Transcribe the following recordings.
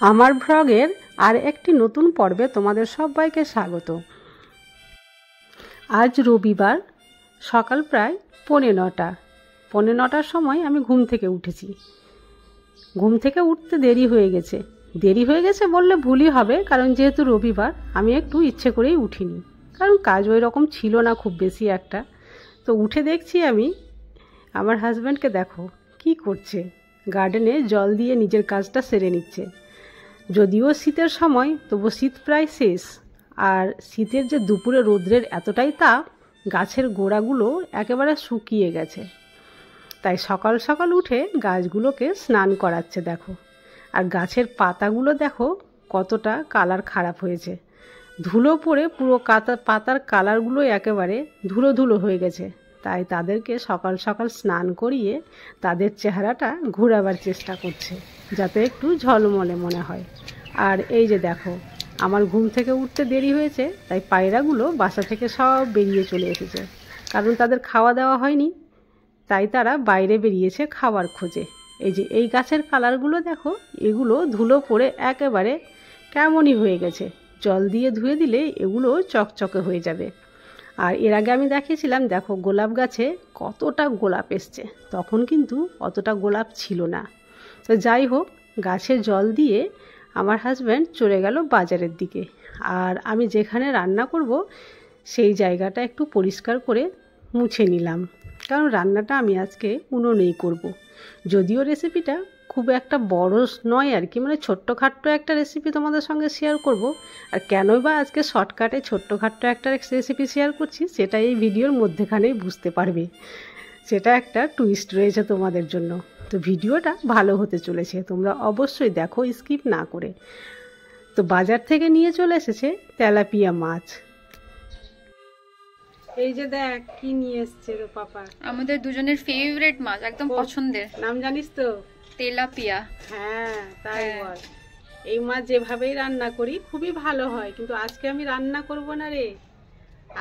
আমার ভ্লগের আর একটি নতুন পর্বে তোমাদের সবাইকে স্বাগত। আজ রবিবার, সকাল প্রায় 9:15। 9:15টার সময় আমি ঘুম থেকে উঠেছি। ঘুম থেকে উঠতে দেরি হয়ে গেছে বললে ভুলই হবে, কারণ যেহেতু রবিবার আমি একটু ইচ্ছে করেই উঠিনি, কারণ কাজ ওই রকম ছিল না খুব বেশি একটা। তো উঠে দেখছি আমি আমার হাজব্যান্ডকে, দেখো কি করছে, গার্ডেনে জল দিয়ে নিজের কাজটা সেরে নিচ্ছে। যদিও শীতের সময়, তবু শীত প্রায় শেষ, আর শীতের যে দুপুরে রোদ্রের এতটাই তাপ, গাছের গোড়াগুলো একেবারে শুকিয়ে গেছে। তাই সকাল সকাল উঠে গাছগুলোকে স্নান করাচ্ছে দেখো। আর গাছের পাতাগুলো দেখো কতটা কালার খারাপ হয়েছে, ধুলো পড়ে পুরো পাতার কালারগুলো একেবারে ধুলো ধুলো হয়ে গেছে। তাই তাদেরকে সকাল সকাল স্নান করিয়ে তাদের চেহারাটা ঘোরাবার চেষ্টা করছে, যাতে একটু ঝলমলে মনে হয়। আর এই যে দেখো, আমার ঘুম থেকে উঠতে দেরি হয়েছে, তাই পায়রাগুলো বাসা থেকে সব বেরিয়ে চলে এসেছে, কারণ তাদের খাওয়া দাওয়া হয়নি, তাই তারা বাইরে বেরিয়েছে খাওয়ার খোঁজে। এই যে এই গাছের কালারগুলো দেখো, এগুলো ধুলো পড়ে একেবারে কেমনই হয়ে গেছে। জল দিয়ে ধুয়ে দিলে এগুলো চকচকে হয়ে যাবে। আর এর আগে আমি দেখিয়েছিলাম, দেখো গোলাপ গাছে কতটা গোলাপ এসছে, তখন কিন্তু অতটা গোলাপ ছিল না। তো যাই হোক, গাছে জল দিয়ে আমার হাজব্যান্ড চলে গেল বাজারের দিকে। আর আমি যেখানে রান্না করব সেই জায়গাটা একটু পরিষ্কার করে মুছে নিলাম, কারণ রান্নাটা আমি আজকে উনুনেই করব। যদিও রেসিপিটা খুব একটা বড় নয় আর কি, মানে ছোট্টখাট্টো একটা রেসিপি তোমাদের সঙ্গে শেয়ার করব। আর কেনই বা আজকে শর্টকাটে ছোট্টখাট্টো একটা রেসিপি শেয়ার করছি, সেটা এই ভিডিওর মধ্যেখানেই বুঝতে পারবে। সেটা একটা টুইস্ট রয়েছে তোমাদের জন্য। তো ভিডিওটা ভালো হতে চলেছে, তোমরা অবশ্যই দেখো স্কিপ না করে। তো বাজার থেকে নিয়ে চলে এসেছে তেলাপিয়া মাছ। এই যে দেখ কি নিয়ে এসছে রে পাপা, আমাদের দুজনের ফেভারিট মাছ, একদম পছন্দের। নাম জানিস তো? তেলাপিয়া। হ্যাঁ তাই বল। এই মাছ যেভাবেই রান্না করি খুবই ভালো হয়, কিন্তু আজকে আমি রান্না করব না রে।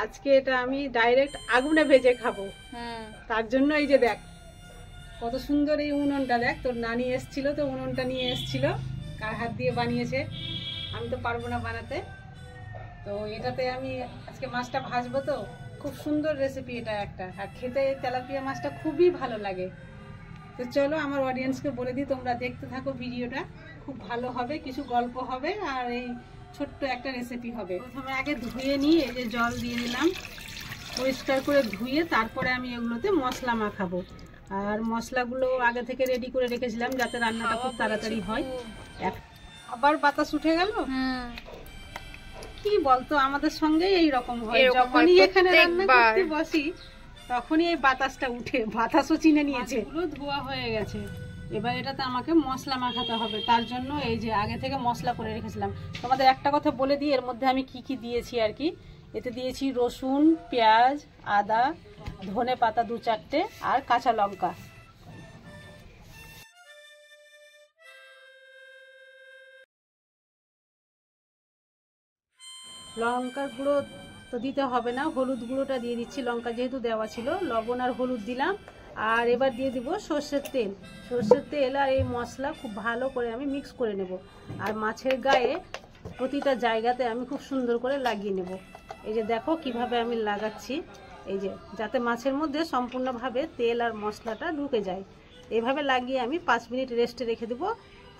আজকে এটা আমি ডাইরেক্ট আগুনে ভেজে খাবো। তার জন্য এই যে দেখ কত সুন্দর এই উনুনটা, দেখ তোর নানি এসছিল তো উনুনটা নিয়ে এসছিল, কার হাত দিয়ে বানিয়েছে, আমি তো পারবো না বানাতে। তো এটাতে আমি আজকে মাছটা ভাজবো। তো খুব সুন্দর রেসিপি এটা একটা, আর খেতে তেলাপিয়া মাছটা খুবই ভালো লাগে। তো চলো আমার অডিয়েন্সকে বলে দিই, তোমরা দেখতে থাকো ভিডিওটা, খুব ভালো হবে, কিছু গল্প হবে আর এই ছোট্ট একটা রেসিপি হবে। প্রথমে আগে ধুয়ে নিই, এই যে জল দিয়ে দিলাম, পরিষ্কার করে ধুয়ে তারপরে আমি এগুলোতে মশলা মাখাবো। আর মশলাগুলো আগে থেকে রেডি করে রেখেছিলাম, যাতে রান্নাটা খুব তাড়াতাড়ি হয়। আবার বাতাস উঠে গেল। কি বলতো, আমাদের সঙ্গে এইরকম হয়, যখনই এখানে রান্না করতে বসি তখনই এই বাতাসটা উঠে। বাতাসও চিনে নিয়েছে। এগুলো ধোয়া হয়ে গেছে, এবার এটাতে আমাকে মশলা মাখাতে হবে। তার জন্য এই যে আগে থেকে মশলা করে রেখেছিলাম। তোমাদের একটা কথা বলে দিই, এর মধ্যে আমি কি কি দিয়েছি আর কি। এতে দিয়েছি রসুন, পেঁয়াজ, আদা, ধনে পাতা 2-4টে আর কাঁচা লঙ্কা। লঙ্কার গুঁড়ো তো দিতে হবে না, হলুদ গুঁড়োটা দিয়ে দিচ্ছি। লঙ্কা যেহেতু দেওয়া ছিল, লবণ আর হলুদ দিলাম। আর এবার দিয়ে দিব সর্ষের তেল। সর্ষের তেল আর এই মশলা খুব ভালো করে আমি মিক্স করে নেব। আর মাছের গায়ে প্রতিটা জায়গাতে আমি খুব সুন্দর করে লাগিয়ে নেব। এই যে দেখো কিভাবে আমি লাগাচ্ছি, এই যে যাতে মাছের মধ্যে সম্পূর্ণভাবে তেল আর মশলাটা ঢুকে যায়। এইভাবে লাগিয়ে আমি 5 মিনিট রেস্টে রেখে দেব,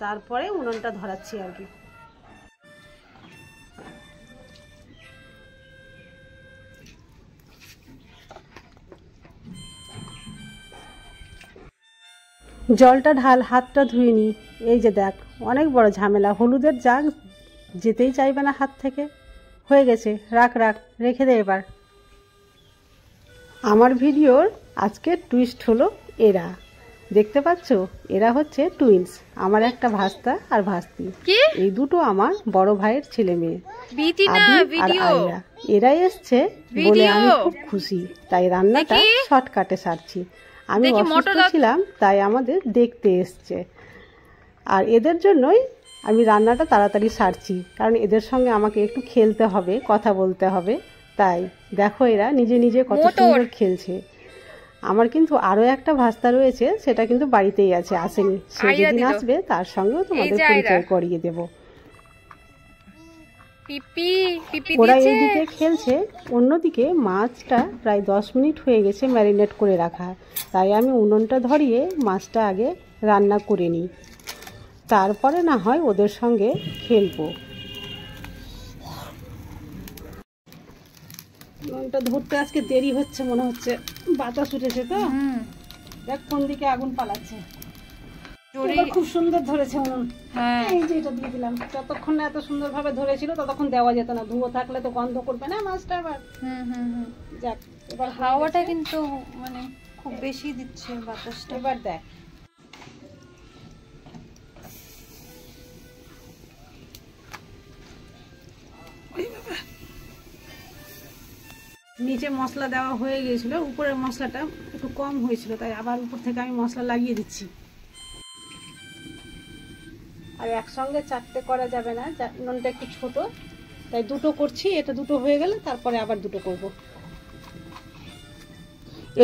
তারপরে উনুনটা ধরাচ্ছি আর কি। জলটা ঢাল, হাতটা ধুয়ে নি। এই যে দেখ অনেক বড় ঝামেলা, হলুদের জাগ যেতেই চাইবে না হাত থেকে। হয়ে গেছে, রাখ রেখে দে এবার। আমার ভিডিওর আজকের টুইস্ট হলো এরা, দেখতে পাচ্ছ, এরা হচ্ছে টুইন্স। আমার একটা ভাস্তা আর ভাস্তি, এই দুটো আমার বড় ভাইয়ের ছেলে মেয়ে, আবির আর আয়রা। এরাই এসছে বলে আমি খুব খুশি, তাই রান্নাটা শর্টকাটে সারছি। আমি অসুস্থ ছিলাম, তাই আমাদের দেখতে এসছে। আর এদের জন্যই আমি রান্নাটা তাড়াতাড়ি সারছি, কারণ এদের সঙ্গে আমাকে একটু খেলতে হবে, কথা বলতে হবে। তাই দেখো এরা নিজে নিজে কত সুন্দর খেলছে। আমার কিন্তু আরও একটা ভাস্তা রয়েছে, সেটা কিন্তু বাড়িতেই আছে, আসেনি। সে আয়রা যেদিন দিল। আসবে তার সঙ্গেও তোমাদের যে আয়রা। পরিচয় করিয়ে দেবো। পিপি পিপি ওরা দিয়েছে। এইদিকে খেলছে, অন্যদিকে মাছটা প্রায় 10 মিনিট হয়ে গেছে ম্যারিনেট করে রাখা। তাই আমি উনুনটা ধরিয়ে মাছটা আগে রান্না করে নিই, তারপরে না হয় ওদের সঙ্গে খেলবো। উনুনটা ধরতে আজকে দেরি হচ্ছে মনে হচ্ছে, বাতাস উঠেছে তো। দেখ কোন দিকে আগুন পালাচ্ছে। এবার খুব সুন্দর ধরেছে উনুন। হ্যাঁ। এই যে এটা দিয়ে দিলাম। যতক্ষণ না এত সুন্দরভাবে ধরেছিল ততক্ষণ দেওয়া যেত না, ধুয়ো থাকলে তো গন্ধ করবে না মাছটা। আবার যাক, এবার হাওয়াটা কিন্তু মানে খুব বেশি দিচ্ছে বাতাসটা। এবার দেখ, নিচে মশলা দেওয়া হয়ে গিয়েছিল, উপরের মশলাটা একটু কম হয়েছিল, তাই আবার উপর থেকে আমি মশলা লাগিয়ে দিচ্ছি। আর একসঙ্গে 4টে করা যাবে না, উনুনটা একটু ছোট, তাই 2টো করছি। এটা 2টো হয়ে গেলে তারপরে আবার 2টো করব।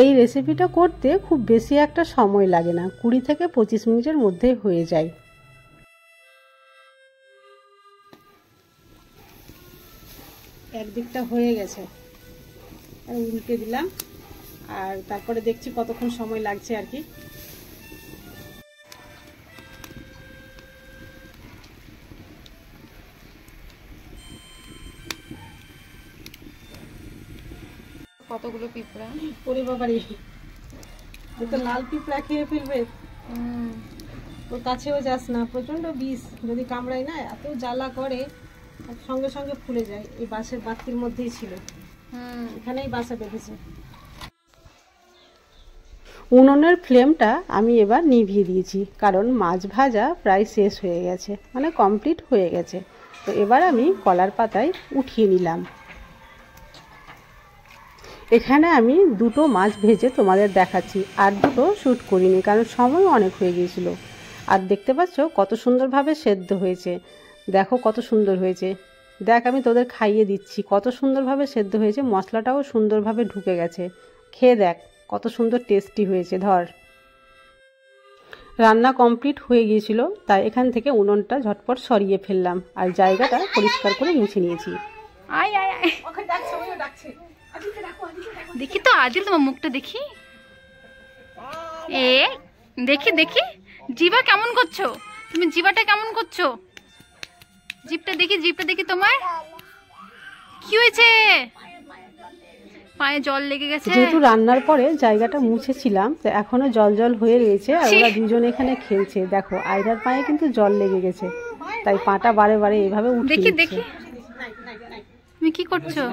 এই রেসিপিটা করতে খুব বেশি একটা সময় লাগে না, 20 থেকে 25 মিনিটের মধ্যে হয়ে যায়। একদিকটা হয়ে গেছে, আর উল্টে দিলাম, আর তারপরে দেখছি কতক্ষণ সময় লাগছে আর কি। কতগুলো পিঁপড়া! ওরে বাবারে, তো লাল পিঁপড়া খেয়ে ফেলবে। ওর কাছেও যাস না, প্রচন্ড বিষ, যদি কামড়ায় না এত জ্বালা করে, সঙ্গে সঙ্গে ফুলে যায়। এই বাঁশের বাতির মধ্যেই ছিল, এখানেই বাসা বেঁধেছে। উনুনের ফ্লেমটা আমি এবার নিভিয়ে দিয়েছি, কারণ মাছ ভাজা প্রায় শেষ হয়ে গেছে, মানে কমপ্লিট হয়ে গেছে। তো এবার আমি কলার পাতায় উঠিয়ে নিলাম। এখানে আমি 2টো মাছ ভেজে তোমাদের দেখাচ্ছি, আর 2টো শ্যুট করিনি কারণ সময় অনেক হয়ে গিয়েছিল। আর দেখতে পাচ্ছ কত সুন্দরভাবে সেদ্ধ হয়েছে, দেখো কত সুন্দর হয়েছে। দেখ আমি তোদের খাইয়ে দিচ্ছি, কত সুন্দরভাবে সেদ্ধ হয়েছে, মশলাটাও সুন্দরভাবে ঢুকে গেছে। খেয়ে দেখ কত সুন্দর টেস্টি হয়েছে। ধর, রান্না কমপ্লিট হয়ে গিয়েছিল, তাই এখান থেকে উনুনটা ঝটপট সরিয়ে ফেললাম, আর জায়গাটা পরিষ্কার করে মুছে নিয়েছি। আয় আয় আয়, দেখি তো আদিল, তোমার মুখটা দেখি। এ দেখি দেখি, জিভা কেমন করছো তুমি? জিভাটা কেমন করছো? জিভটা দেখি, জিভটা দেখি তোমার। কি হয়েছে? পায়ে জল লেগে গেছে। যেহেতু রান্নার পরে জায়গাটা মুছেছিলাম, তো এখনো জল জল হয়ে রয়েছে, আর ওরা দুজন এখানে খেলছে। দেখো আয়রার পায়ে কিন্তু জল লেগে গেছে, তাই পাটা বারে বারে এইভাবে উঠে দেখি দেখি, তুমি কি করছো?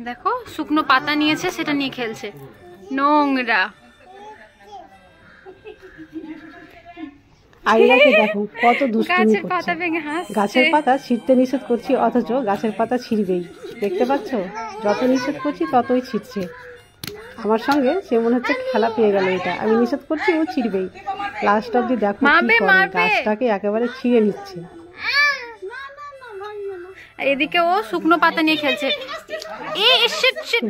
দেখো শুকনো পাতা নিয়েছে, সেটা নিয়ে খেলছে। নোংরা আয়রাকে দেখো কত দুষ্টুমি গাছের পাতা করছে। ভেঙে হাসছে। গাছের পাতা ছিঁড়তে নিষেধ করছি, অথচ গাছের পাতা ছিঁড়বেই। দেখতে পাচ্ছ, যত নিষেধ করছি ততই ছিঁড়ছে। আমার সঙ্গে সে মনে হচ্ছে খেলা পেয়ে গেল, এটা আমি নিষেধ করছি ও ছিঁড়বেই। লাস্ট অব্দি দেখো কি করে, গাছটাকে একেবারে ছিঁড়ে নিচ্ছে। এদিকে ও শুকনো পাতা নিয়ে খেলছে।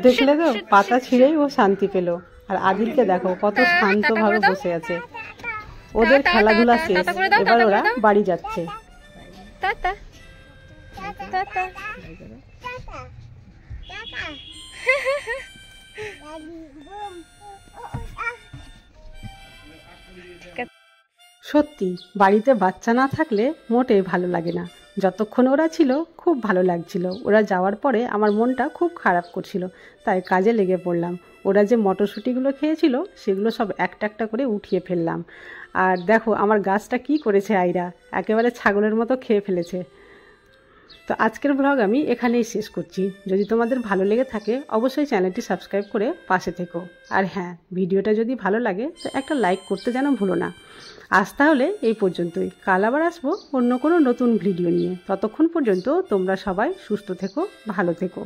দেখলে তো, পাতা ছিঁড়েই ও শান্তি পেল। আর আদিলকে দেখো কত শান্তভাবে বসে আছে। ওদের খেলাধুলা শেষ, এবার ওরা বাড়ি যাচ্ছে। সত্যি বাড়িতে বাচ্চা না থাকলে মোটেই ভালো লাগে না। যতক্ষণ ওরা ছিল খুব ভালো লাগছিল, ওরা যাওয়ার পরে আমার মনটা খুব খারাপ করছিল, তাই কাজে লেগে পড়লাম। ওরা যে মটরশুঁটিগুলো খেয়েছিল সেগুলো সব একটা একটা করে উঠিয়ে ফেললাম। আর দেখো আমার গাছটা কি করেছে আয়রা, একেবারে ছাগলের মতো খেয়ে ফেলেছে। তো আজকের ব্লগ আমি এখানেই শেষ করছি। যদি তোমাদের ভালো লেগে থাকে অবশ্যই চ্যানেলটি সাবস্ক্রাইব করে পাশে থেকো। আর হ্যাঁ, ভিডিওটা যদি ভালো লাগে তো একটা লাইক করতে যেন ভুলো না। আজ তাহলে এই পর্যন্তই, কাল আবার আসবো অন্য কোনো নতুন ভিডিও নিয়ে। ততক্ষণ পর্যন্ত তোমরা সবাই সুস্থ থেকো, ভালো থেকো।